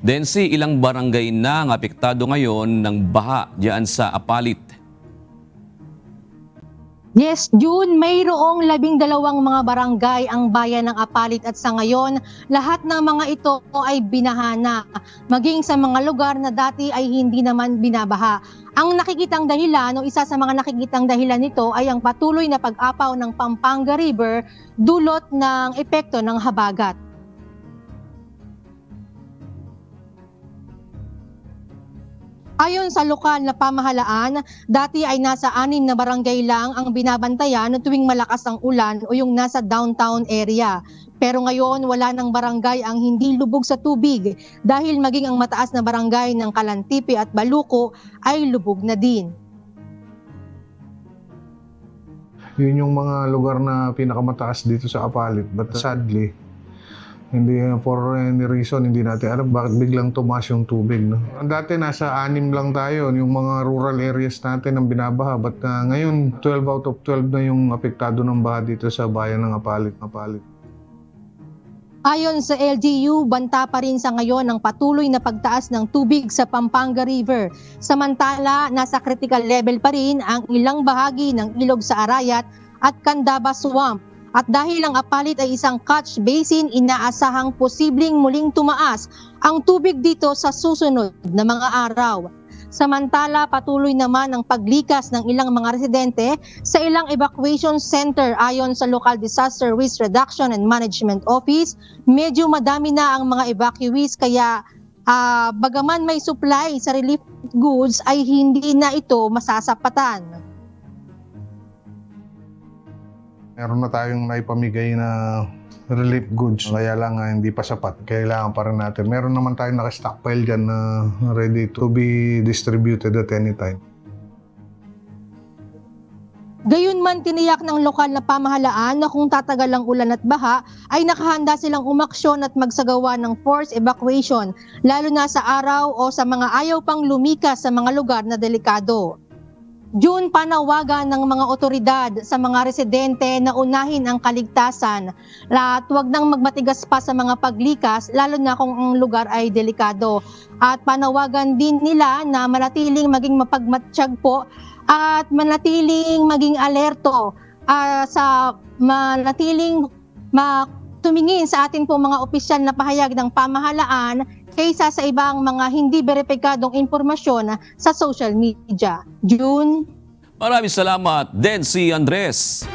Densi, ilang barangay na ang apektado ngayon ng baha diyan sa Apalit? Yes, June, mayroong 12 mga barangay ang bayan ng Apalit at sa ngayon, lahat ng mga ito ay binahana. Maging sa mga lugar na dati ay hindi naman binabaha. Ang nakikitang dahilan o isa sa mga nakikitang dahilan nito ay ang patuloy na pag-apaw ng Pampanga River dulot ng epekto ng habagat. Ayon sa lokal na pamahalaan, dati ay nasa 6 na barangay lang ang binabantayan tuwing malakas ang ulan o yung nasa downtown area. Pero ngayon wala ng barangay ang hindi lubog sa tubig dahil maging ang mataas na barangay ng Kalantipi at Baluco ay lubog na din. Yun yung mga lugar na pinakamataas dito sa Apalit. But sadly, hindi for any reason, hindi natin alam bakit biglang tumaas yung tubig. No? Dati nasa 6 lang tayo, yung mga rural areas natin ang binabaha. But ngayon, 12 out of 12 na yung apektado ng baha dito sa bayan ng Apalit. Ayon sa LGU, banta pa rin sa ngayon ang patuloy na pagtaas ng tubig sa Pampanga River. Samantala, nasa critical level pa rin ang ilang bahagi ng ilog sa Arayat at Candaba Swamp. At dahil ang Apalit ay isang catch basin, inaasahang posibleng muling tumaas ang tubig dito sa susunod na mga araw. Samantala, patuloy naman ang paglikas ng ilang mga residente sa ilang evacuation center ayon sa Local Disaster Risk Reduction and Management Office. Medyo madami na ang mga evacuees kaya bagaman may supply sa relief goods ay hindi na ito masasapatan. Meron na tayong naipamigay na relief goods, kaya lang hindi pa sapat. Kailangan pa rin natin. Meron naman tayong naka-stockpile dyan na ready to be distributed at any time. Gayunman, tiniyak ng lokal na pamahalaan na kung tatagal ang ulan at baha, ay nakahanda silang umaksyon at magsagawa ng forced evacuation, lalo na sa araw o sa mga ayaw pang lumikas sa mga lugar na delikado. June, panawagan ng mga otoridad sa mga residente na unahin ang kaligtasan at huwag nang magmatigas pa sa mga paglikas lalo na kung ang lugar ay delikado. At panawagan din nila na manatiling maging mapagmatsyag po at manatiling maging alerto sa manatiling tumingin sa ating po mga opisyal na pahayag ng pamahalaan kaysa sa ibang mga hindi beripikadong impormasyon sa social media. June. Maraming salamat, Densi Andres.